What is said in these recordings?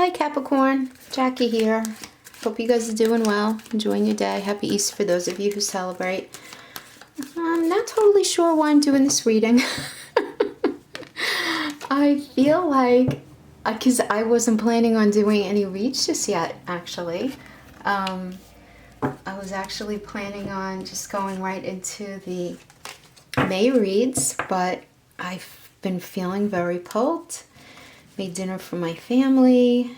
Hi Capricorn, Jackie here. Hope you guys are doing well, enjoying your day. Happy Easter for those of you who celebrate. I'm not totally sure why I'm doing this reading. I feel like, because I wasn't planning on doing any reads just yet, actually. I was actually planning on just going right into the May reads, but I've been feeling very pulled. Made dinner for my family,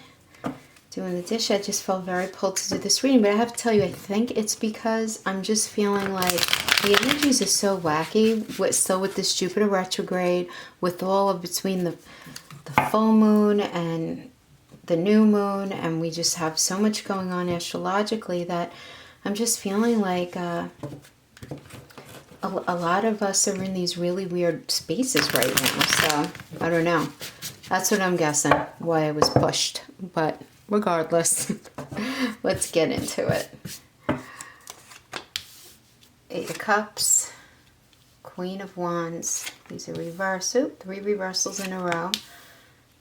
doing the dish. I just felt very pulled to do this reading, but I have to tell you, I think it's because I'm just feeling like the energies are so wacky, with this Jupiter retrograde, with all of between the full moon and the new moon, and we just have so much going on astrologically that I'm just feeling like a lot of us are in these really weird spaces right now. So I don't know. That's what I'm guessing, why I was pushed. But regardless, let's get into it. Eight of Cups, Queen of Wands. These are reverse. Oop, 3 reversals in a row.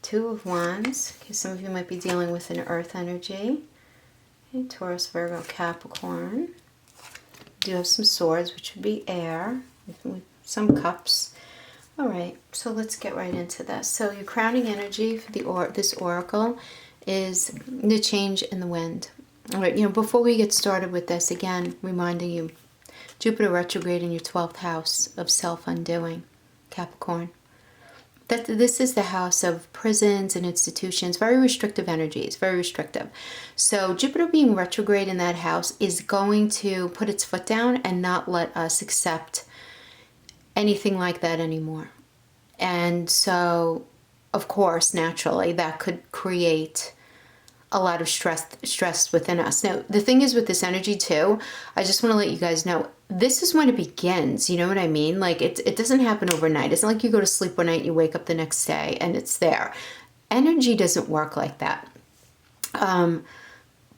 2 of Wands. Okay, some of you might be dealing with an earth energy. Okay, Taurus, Virgo, Capricorn. Do have some swords, which would be air. Some cups. All right, so let's get right into this. So your crowning energy for this oracle is the change in the wind. All right, before we get started with this, again, reminding you, Jupiter retrograde in your 12th house of self-undoing, Capricorn. That this is the house of prisons and institutions, very restrictive energies, very restrictive. So Jupiter being retrograde in that house is going to put its foot down and not let us accept anything like that anymore. And so, of course, naturally, that could create a lot of stress within us. Now, the thing is with this energy too, I just want to let you guys know, this is when it begins. You know what I mean? Like it doesn't happen overnight. It's not like you go to sleep one night and you wake up the next day and it's there. Energy doesn't work like that.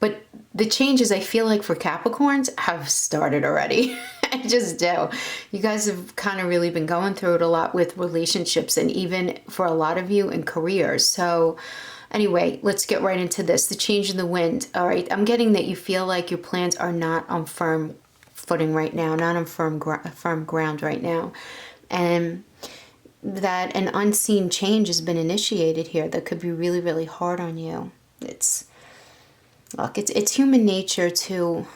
But the changes, I feel like, for Capricorns have started already. I just do. You guys have kind of really been going through it a lot with relationships, and even for a lot of you in careers. So anyway, let's get right into this. The change in the wind. All right. I'm getting that you feel like your plans are not on firm footing right now, not on firm ground right now. And that an unseen change has been initiated here that could be really, really hard on you. Look, it's human nature to,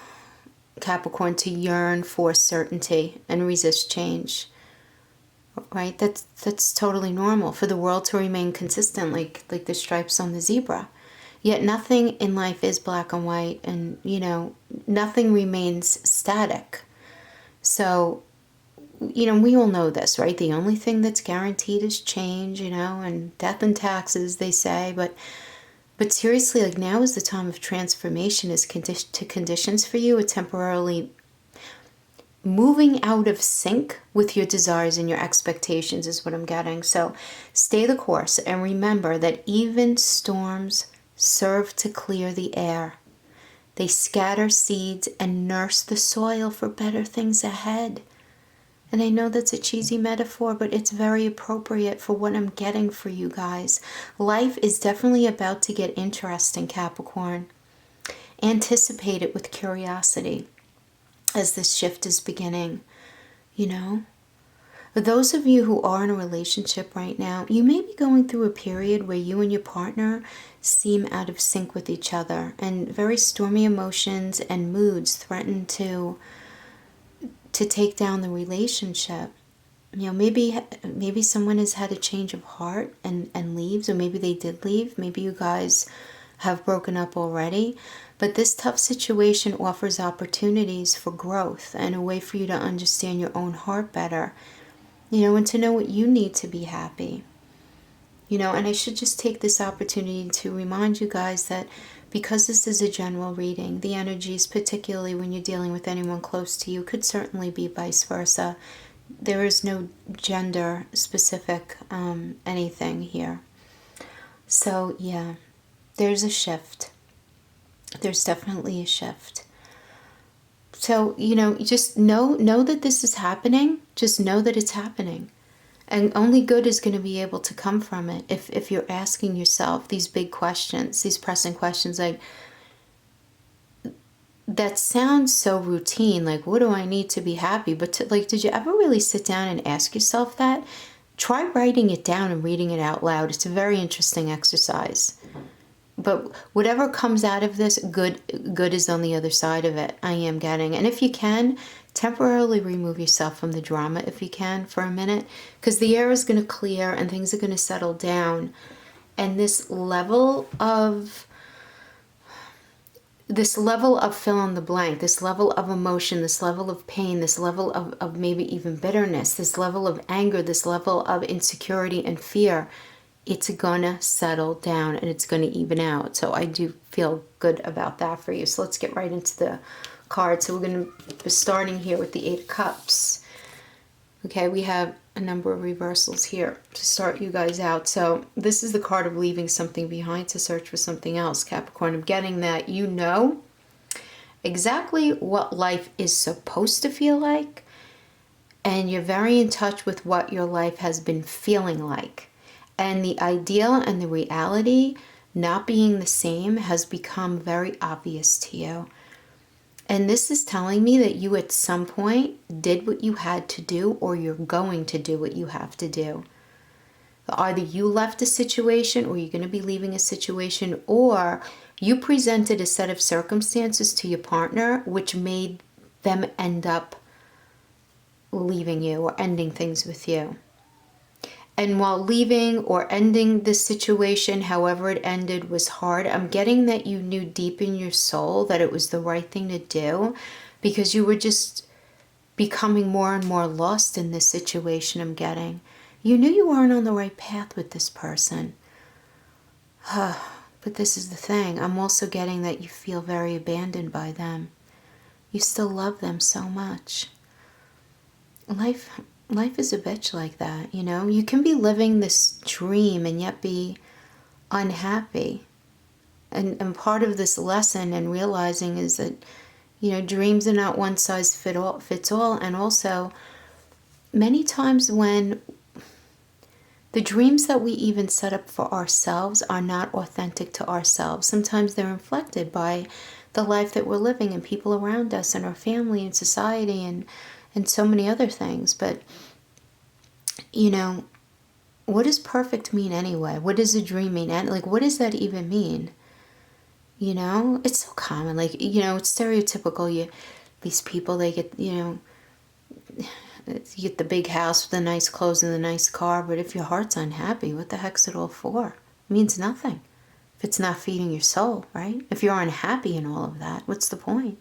Capricorn, to yearn for certainty and resist change. Right? That's totally normal for the world to remain consistent, like the stripes on the zebra. Yet nothing in life is black and white, and nothing remains static. So, we all know this, right? The only thing that's guaranteed is change, and death and taxes, they say, but seriously, like, now is the time of transformation as conditions for you are temporarily moving out of sync with your desires and your expectations is what I'm getting. So stay the course and remember that even storms serve to clear the air. They scatter seeds and nurse the soil for better things ahead. And I know that's a cheesy metaphor, but it's very appropriate for what I'm getting for you guys. Life is definitely about to get interesting, Capricorn. Anticipate it with curiosity as this shift is beginning, For those of you who are in a relationship right now, you may be going through a period where you and your partner seem out of sync with each other, and very stormy emotions and moods threaten to take down the relationship. Maybe someone has had a change of heart and leaves, or maybe they did leave. Maybe you guys have broken up already. But this tough situation offers opportunities for growth and a way for you to understand your own heart better, and to know what you need to be happy. And I should just take this opportunity to remind you guys that because this is a general reading, the energies, particularly when you're dealing with anyone close to you, could certainly be vice versa. There is no gender specific anything here. So yeah, there's a shift. There's definitely a shift. So, just know that this is happening. Just know that it's happening. And only good is going to be able to come from it if you're asking yourself these big questions, these pressing questions. Like, that sounds so routine, like, what do I need to be happy? But like, did you ever really sit down and ask yourself that? Try writing it down and reading it out loud. It's a very interesting exercise. But whatever comes out of this, good is on the other side of it, I am getting. And if you can, temporarily remove yourself from the drama if you can for a minute, because the air is going to clear and things are going to settle down. And this level of fill in the blank, this level of emotion, this level of pain, this level of maybe even bitterness, this level of anger, this level of insecurity and fear, it's gonna settle down and it's gonna even out. So I do feel good about that for you. So let's get right into the cards. So we're gonna be starting here with the Eight of Cups. Okay, we have a number of reversals here to start you guys out. So this is the card of leaving something behind to search for something else, Capricorn. I'm getting that you know exactly what life is supposed to feel like, and you're very in touch with what your life has been feeling like. And the ideal and the reality not being the same has become very obvious to you. And this is telling me that you at some point did what you had to do, or you're going to do what you have to do. Either you left a situation, or you're going to be leaving a situation, or you presented a set of circumstances to your partner which made them end up leaving you or ending things with you. And while leaving or ending this situation, however it ended, was hard, I'm getting that you knew deep in your soul that it was the right thing to do, because you were just becoming more and more lost in this situation. I'm getting. You knew you weren't on the right path with this person. But this is the thing. I'm also getting that you feel very abandoned by them. You still love them so much. Life is a bitch like that, you know? You can be living this dream and yet be unhappy. And part of this lesson and realizing is that, you know, dreams are not one size fits all. And also, many times when the dreams that we even set up for ourselves are not authentic to ourselves. Sometimes they're inflected by the life that we're living and people around us and our family and society and so many other things. But, you know, what does perfect mean anyway? What does a dream mean? And like, what does that even mean? You know, it's so common. Like, you know, it's stereotypical. These people, they get, you know, you get the big house with the nice clothes and the nice car. But if your heart's unhappy, what the heck's it all for? It means nothing. If it's not feeding your soul, right? If you're unhappy in all of that, what's the point?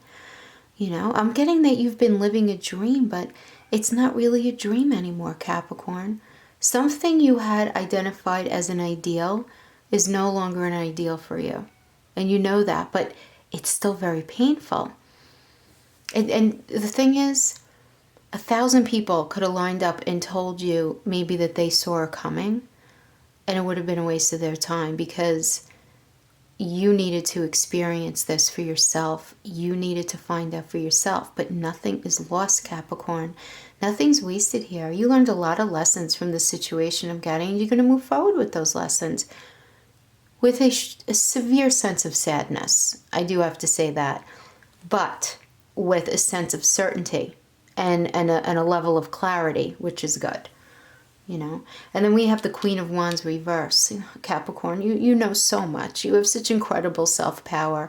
You know, I'm getting that you've been living a dream, but it's not really a dream anymore, Capricorn. Something you had identified as an ideal is no longer an ideal for you. And you know that, but it's still very painful. And the thing is, 1,000 people could have lined up and told you maybe that they saw it coming, and it would have been a waste of their time, because you needed to experience this for yourself. You needed to find out for yourself. But nothing is lost, Capricorn. Nothing's wasted here. You learned a lot of lessons from the situation I'm getting. You're going to move forward with those lessons with a severe sense of sadness. I do have to say that. But with a sense of certainty and a level of clarity, which is good. You know, and then we have the Queen of Wands reverse. Capricorn, you know so much. You have such incredible self-power.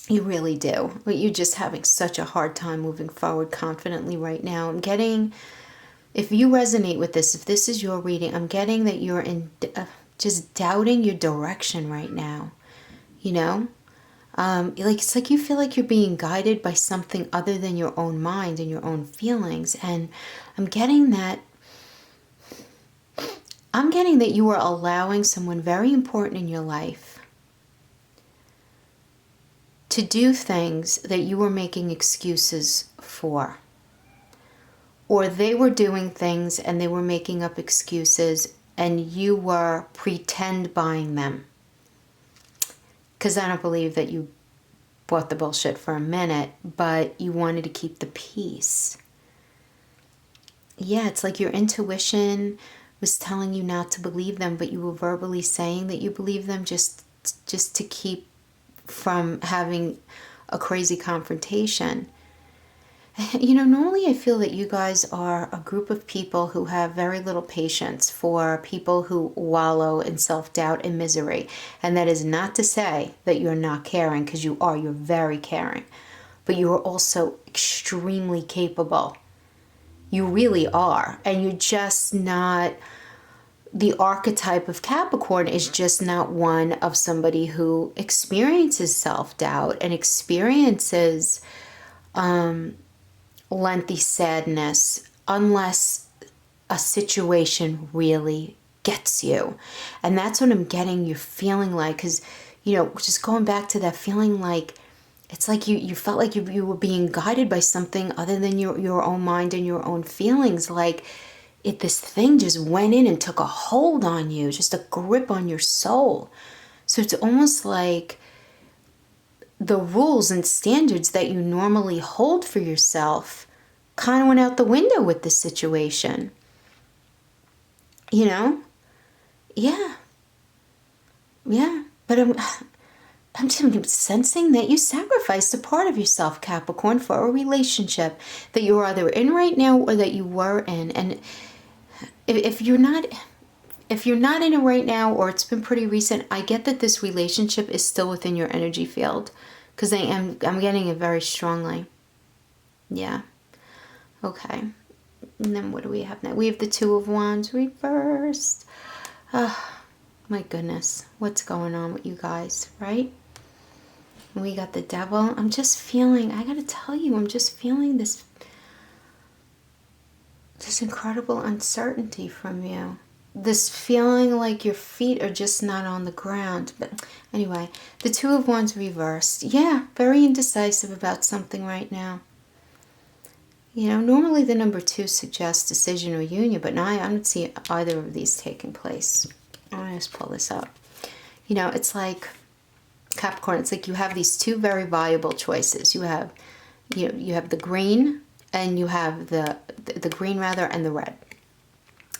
You really do. But you're just having such a hard time moving forward confidently right now. I'm getting, if you resonate with this, if this is your reading, I'm getting that you're in just doubting your direction right now. You know, it's like you feel like you're being guided by something other than your own mind and your own feelings. And I'm getting that you are allowing someone very important in your life to do things that you were making excuses for. Or they were doing things and they were making up excuses and you were pretend buying them. Because I don't believe that you bought the bullshit for a minute, but you wanted to keep the peace. yeah, it's like your intuition was telling you not to believe them, but you were verbally saying that you believe them just to keep from having a crazy confrontation. You know, normally I feel that you guys are a group of people who have very little patience for people who wallow in self-doubt and misery. And that is not to say that you're not caring, because you are. You're very caring. But you are also extremely capable. You really are. And you're just not... The archetype of Capricorn is just not one of somebody who experiences self-doubt and experiences lengthy sadness unless a situation really gets you. And that's what I'm getting you're feeling like, because, you know, just going back to that feeling like, it's like you felt like you were being guided by something other than your own mind and your own feelings. Like, this thing just went in and took a hold on you, just a grip on your soul. So it's almost like the rules and standards that you normally hold for yourself kind of went out the window with this situation. You know? Yeah. Yeah. But I'm just sensing that you sacrificed a part of yourself, Capricorn, for a relationship that you're either in right now or that you were in. And if you're not in it right now, or it's been pretty recent, I get that this relationship is still within your energy field, because I'm getting it very strongly. Yeah. Okay. And then what do we have now? We have the Two of Wands reversed. Oh, my goodness. What's going on with you guys, right? We got the Devil. I'm just feeling, I gotta tell you, I'm just feeling this incredible uncertainty from you. This feeling like your feet are just not on the ground. But anyway, the Two of Wands reversed. Yeah, very indecisive about something right now. You know, normally the number 2 suggests decision or union, but now I don't see either of these taking place. I'm going to just pull this up. You know, it's like Capricorn, it's like you have these two very viable choices. You have the green, and you have the green rather, and the red.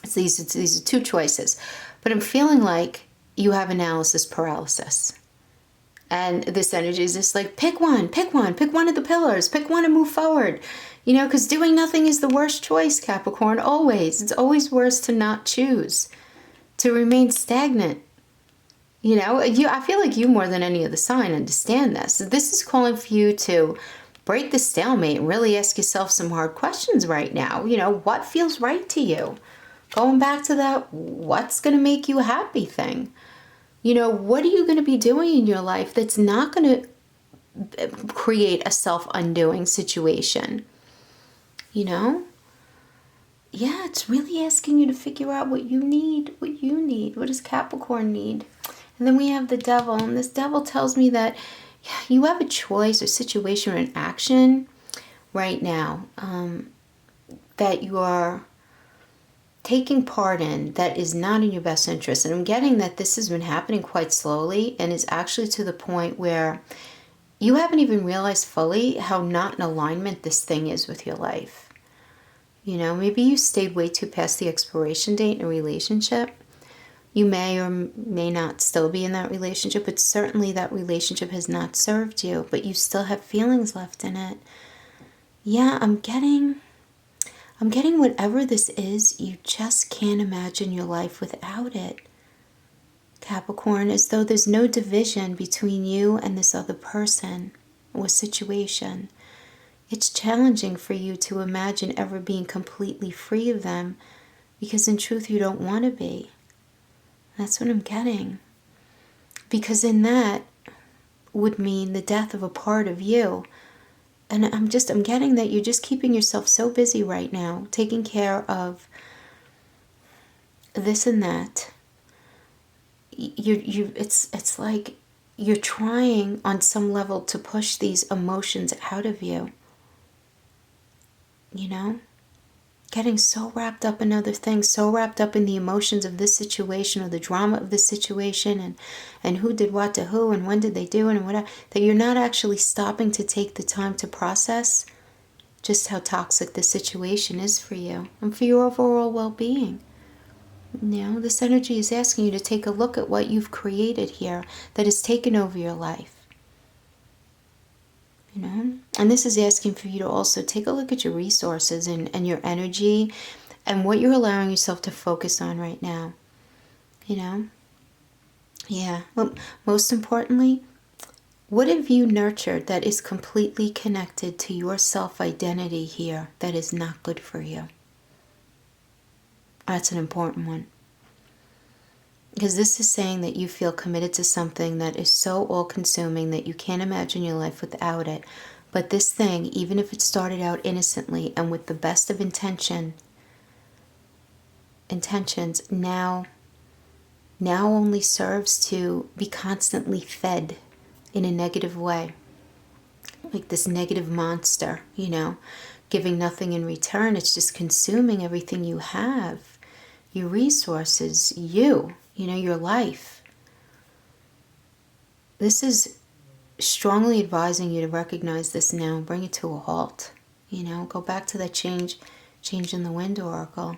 So these are two choices. But I'm feeling like you have analysis paralysis. And this energy is just like, pick one of the pillars, pick one and move forward. You know, because doing nothing is the worst choice, Capricorn, always. It's always worse to not choose, to remain stagnant. You know, I feel like you more than any other sign understand this. This is calling for you to break the stalemate and really ask yourself some hard questions right now. You know, what feels right to you? Going back to that, what's going to make you happy thing? You know, what are you going to be doing in your life that's not going to create a self-undoing situation? You know? Yeah, it's really asking you to figure out what you need. What does Capricorn need? And then we have the Devil. And this Devil tells me that you have a choice or situation or an action right now that you are taking part in that is not in your best interest. And I'm getting that this has been happening quite slowly and is actually to the point where you haven't even realized fully how not in alignment this thing is with your life. You know, maybe you stayed way too past the expiration date in a relationship. You may or may not still be in that relationship, but certainly that relationship has not served you, but you still have feelings left in it. Yeah, I'm getting whatever this is, you just can't imagine your life without it. Capricorn, as though there's no division between you and this other person or situation. It's challenging for you to imagine ever being completely free of them, because in truth you don't want to be. That's what I'm getting. Because in that would mean the death of a part of you. And I'm getting that you're just keeping yourself so busy right now, taking care of this and that. It's like you're trying on some level to push these emotions out of you. You know? Getting so wrapped up in other things, so wrapped up in the emotions of this situation or the drama of this situation and who did what to who and when did they do it and whatever, that you're not actually stopping to take the time to process just how toxic the situation is for you and for your overall well-being. This energy is asking you to take a look at what you've created here that has taken over your life. And this is asking for you to also take a look at your resources and your energy and what you're allowing yourself to focus on right now. Yeah. Well, most importantly, what have you nurtured that is completely connected to your self-identity here that is not good for you? That's an important one. Because this is saying that you feel committed to something that is so all-consuming that you can't imagine your life without it. But this thing, even if it started out innocently and with the best of intentions, now only serves to be constantly fed in a negative way. Like this negative monster, giving nothing in return. It's just consuming everything you have, your resources, your life. This is strongly advising you to recognize this now and bring it to a halt. Go back to that change in the wind oracle.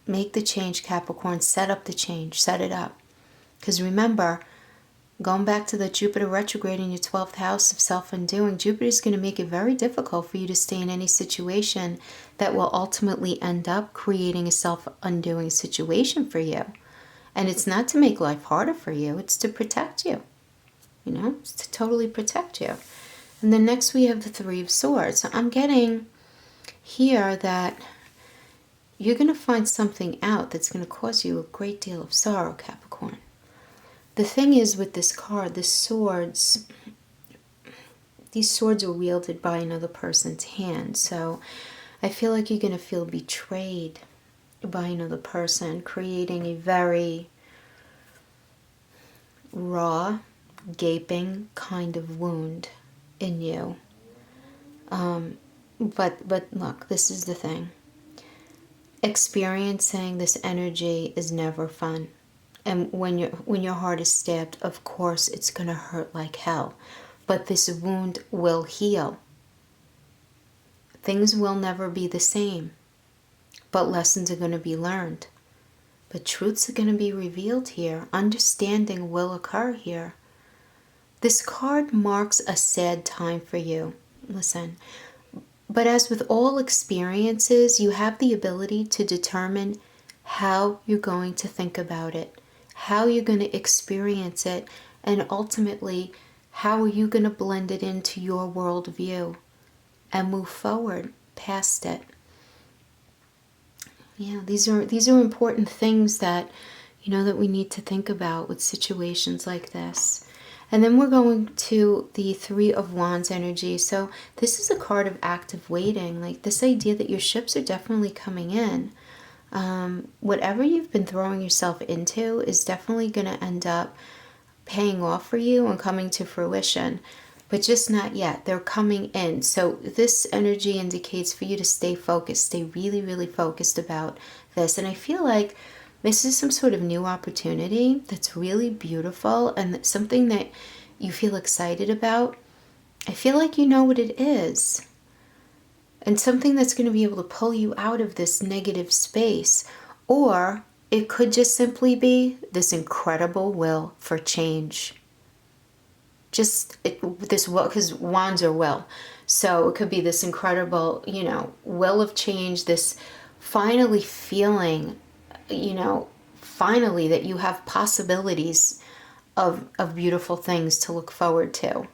Make the change, Capricorn. Set up the change. Set it up. Because remember, going back to the Jupiter retrograde in your 12th house of self-undoing, Jupiter is going to make it very difficult for you to stay in any situation that will ultimately end up creating a self-undoing situation for you. And it's not to make life harder for you. It's to protect you. It's to totally protect you. And then next we have the Three of Swords. So I'm getting here that you're going to find something out that's going to cause you a great deal of sorrow, Capricorn. The thing is with this card, these swords are wielded by another person's hand. So I feel like you're going to feel betrayed by another person, creating a very raw, gaping kind of wound in you. But look, this is the thing. Experiencing this energy is never fun. And when your heart is stabbed, of course it's going to hurt like hell. But this wound will heal. Things will never be the same. But lessons are going to be learned. But truths are going to be revealed here. Understanding will occur here. This card marks a sad time for you. Listen. But as with all experiences, you have the ability to determine how you're going to think about it, how you're going to experience it, and ultimately, how are you going to blend it into your worldview and move forward past it. Yeah, these are important things that, that we need to think about with situations like this. And then we're going to the Three of Wands energy. So this is a card of active waiting, like this idea that your ships are definitely coming in. Whatever you've been throwing yourself into is definitely going to end up paying off for you and coming to fruition, but just not yet. They're coming in. So this energy indicates for you to stay focused, stay really, really focused about this. And I feel like this is some sort of new opportunity that's really beautiful and something that you feel excited about. I feel like you know what it is. And something that's going to be able to pull you out of this negative space. Or it could just simply be this incredible will for change. This will, because wands are will. So it could be this incredible, will of change, this finally feeling, finally that you have possibilities of beautiful things to look forward to.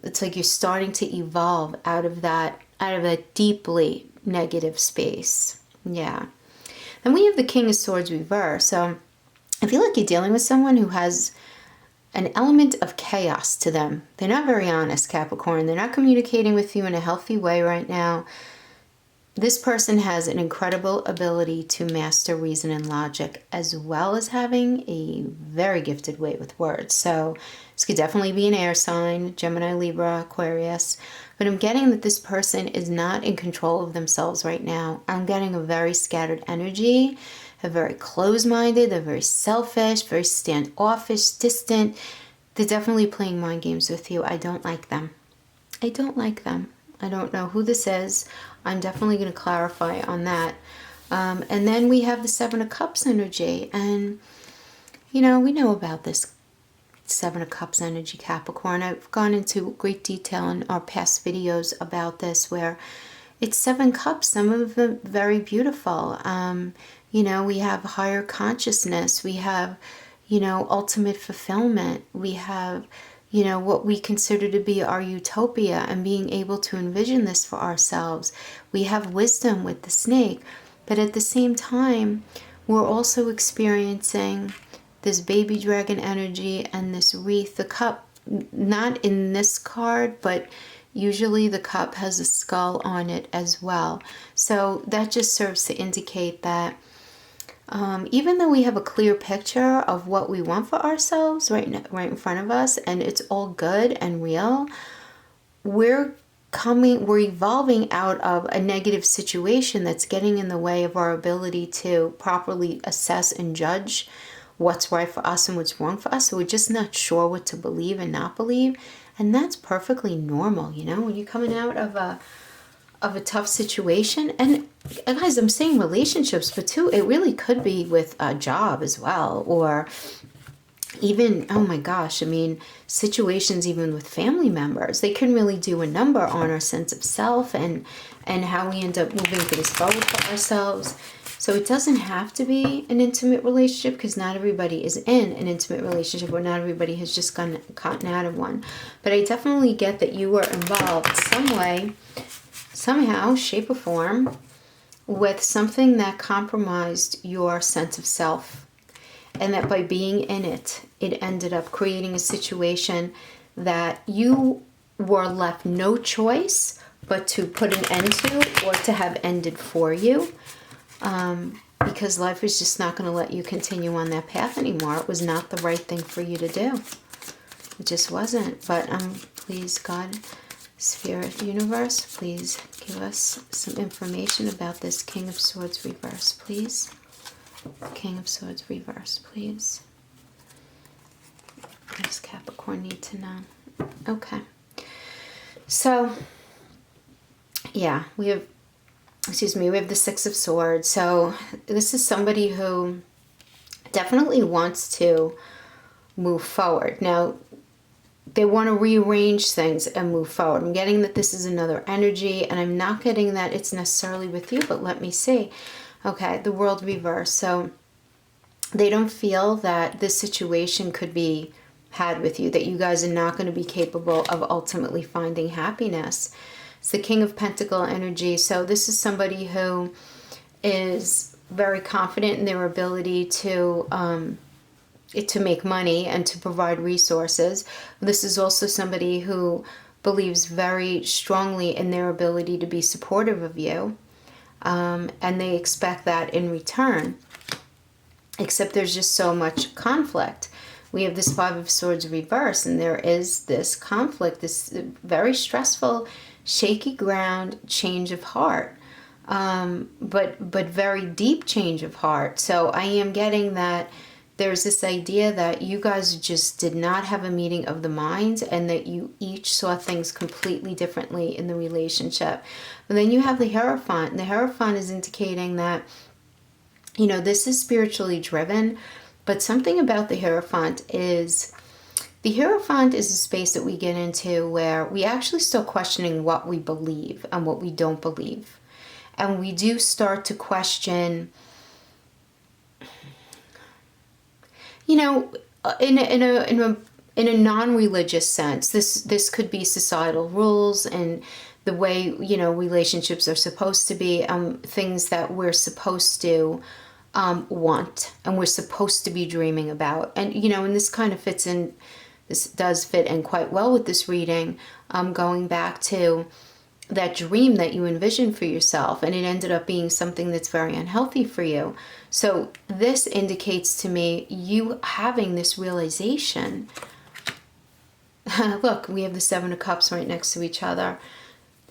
It's like you're starting to evolve out of that deeply negative space. Yeah. Then we have the King of Swords reverse. So I feel like you're dealing with someone who has an element of chaos to them. They're not very honest, Capricorn. They're not communicating with you in a healthy way right now. This person has an incredible ability to master reason and logic, as well as having a very gifted way with words. So this could definitely be an air sign, Gemini, Libra, Aquarius. But I'm getting that this person is not in control of themselves right now. I'm getting a very scattered energy, a very closed-minded, they're very selfish, very standoffish, distant. They're definitely playing mind games with you. I don't like them. I don't like them. I don't know who this is. I'm definitely going to clarify on that. And then we have the Seven of Cups energy. And, you know, we know about this Seven of Cups energy, Capricorn. I've gone into great detail in our past videos about this, where it's 7 cups, some of them very beautiful. You know, we have higher consciousness. We have, you know, ultimate fulfillment. We have, you know, what we consider to be our utopia and being able to envision this for ourselves. We have wisdom with the snake. But at the same time, we're also experiencing this baby dragon energy and this wreath. The cup, not in this card, but usually the cup has a skull on it as well. So that just serves to indicate that even though we have a clear picture of what we want for ourselves right in front of us, and it's all good and real, we're evolving out of a negative situation that's getting in the way of our ability to properly assess and judge what's right for us and what's wrong for us. So we're just not sure what to believe and not believe. And that's perfectly normal, you know, when you're coming out of a tough situation. And guys, I'm saying relationships, but too, it really could be with a job as well, or even, oh my gosh, I mean, situations even with family members. They can really do a number on our sense of self and how we end up moving things forward for ourselves. So it doesn't have to be an intimate relationship, because not everybody is in an intimate relationship, or not everybody has just gotten out of one. But I definitely get that you were involved some way, somehow, shape or form, with something that compromised your sense of self. And that by being in it, it ended up creating a situation that you were left no choice but to put an end to, or to have ended for you. Because life is just not going to let you continue on that path anymore. It was not the right thing for you to do. It just wasn't. But please, God, Spirit, Universe, please give us some information about this King of Swords reverse, please. King of Swords reverse, please. What does Capricorn need to know? Okay. So, yeah, we have the Six of Swords. So this is somebody who definitely wants to move forward. Now, they want to rearrange things and move forward. I'm getting that this is another energy, and I'm not getting that it's necessarily with you, but let me see. Okay, the World reverse. So they don't feel that this situation could be had with you, that you guys are not going to be capable of ultimately finding happiness. It's the King of Pentacle energy. So this is somebody who is very confident in their ability to make money and to provide resources. This is also somebody who believes very strongly in their ability to be supportive of you. And they expect that in return. Except there's just so much conflict. We have this Five of Swords reverse, and there is this conflict, this very stressful, shaky ground change of heart. But very deep change of heart. So I am getting that there's this idea that you guys just did not have a meeting of the minds, and that you each saw things completely differently in the relationship. But then you have the Hierophant, and the Hierophant is indicating that, you know, this is spiritually driven, but something about the Hierophant is a space that we get into where we actually start questioning what we believe and what we don't believe. And we do start to question, you know, in a non-religious sense, this could be societal rules and the way, you know, relationships are supposed to be, things that we're supposed to want and we're supposed to be dreaming about. And, you know, and this kind of fits in, this does fit in quite well with this reading, going back to that dream that you envisioned for yourself, and it ended up being something that's very unhealthy for you. So this indicates to me you having this realization. Look, we have the Seven of Cups right next to each other.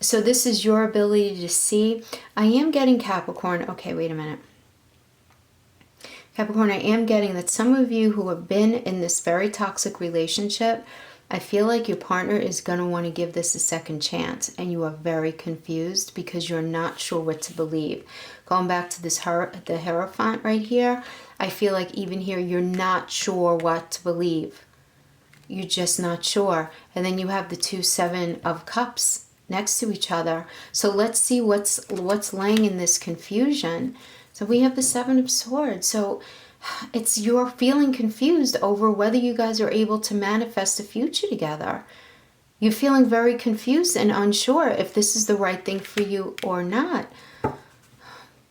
So this is your ability to see. I am getting, Capricorn, okay, wait a minute. Capricorn, I am getting that some of you who have been in this very toxic relationship I feel like your partner is going to want to give this a second chance, and you are very confused because you're not sure what to believe. Going back to this the Hierophant right here, I feel like even here you're not sure what to believe. You're just not sure. And then you have the 2 7 of Cups next to each other. So let's see what's laying in this confusion. So we have the 7 of Swords. So you're feeling confused over whether you guys are able to manifest a future together. You're feeling very confused and unsure if this is the right thing for you or not.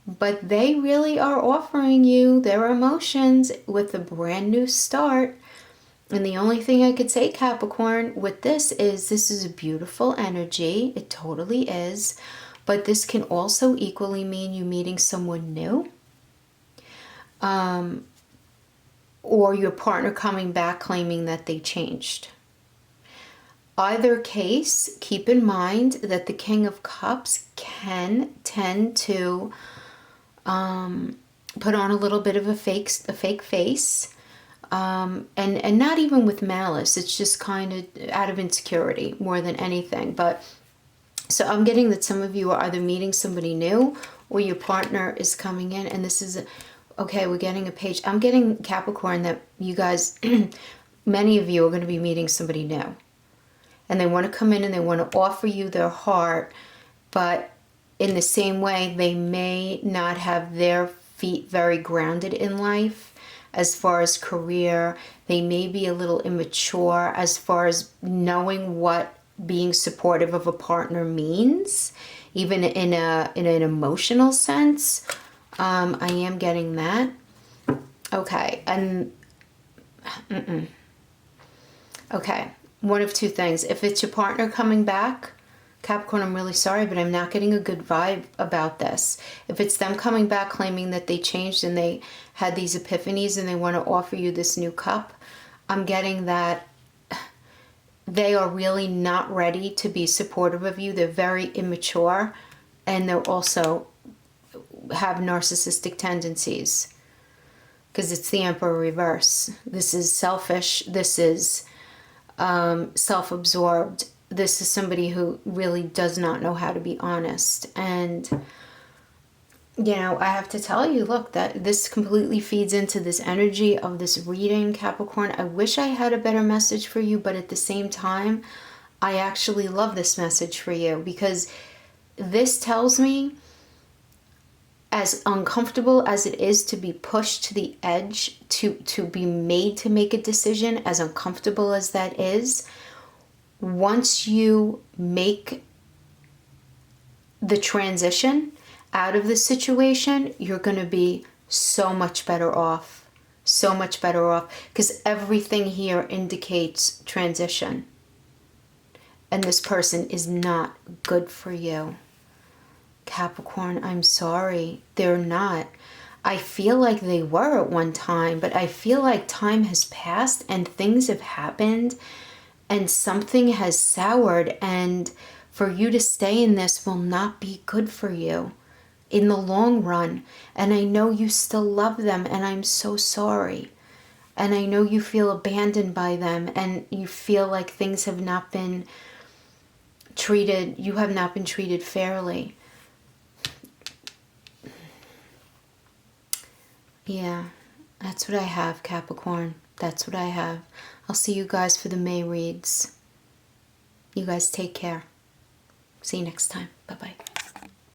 But they really are offering you their emotions with a brand new start. And the only thing I could say, Capricorn, with this is a beautiful energy. It totally is. But this can also equally mean you meeting someone new. Or your partner coming back claiming that they changed. Either case, keep in mind that the King of Cups can tend to put on a little bit of a fake face. And not even with malice. It's just kind of out of insecurity more than anything. But so I'm getting that some of you are either meeting somebody new or your partner is coming in. And this is, okay, we're getting a page. I'm getting, Capricorn, that you guys, many of you are going to be meeting somebody new. And they want to come in and they want to offer you their heart. But in the same way, they may not have their feet very grounded in life. As far as career, they may be a little immature as far as knowing what being supportive of a partner means, even in an emotional sense. I am getting that. Okay, and okay, one of two things. If it's your partner coming back, Capricorn, I'm really sorry, but I'm not getting a good vibe about this. If it's them coming back claiming that they changed and they had these epiphanies and they want to offer you this new cup, I'm getting that they are really not ready to be supportive of you. They're very immature, and they're also have narcissistic tendencies because it's the Emperor reverse. This is selfish. This is self-absorbed. This is somebody who really does not know how to be honest. And, you know, I have to tell you, look, that this completely feeds into this energy of this reading, Capricorn. I wish I had a better message for you, but at the same time, I actually love this message for you because this tells me, as uncomfortable as it is to be pushed to the edge, to be made to make a decision, as uncomfortable as that is, once you make the transition out of the situation, you're going to be so much better off. So much better off. Because everything here indicates transition. And this person is not good for you. Capricorn, I'm sorry. They're not. I feel like they were at one time, but I feel like time has passed and things have happened and something has soured, and for you to stay in this will not be good for you in the long run. And I know you still love them, and I'm so sorry. And I know you feel abandoned by them, and you feel like things have not been treated, you have not been treated fairly. Yeah, that's what I have, Capricorn. That's what I have. I'll see you guys for the May reads. You guys take care. See you next time. Bye-bye.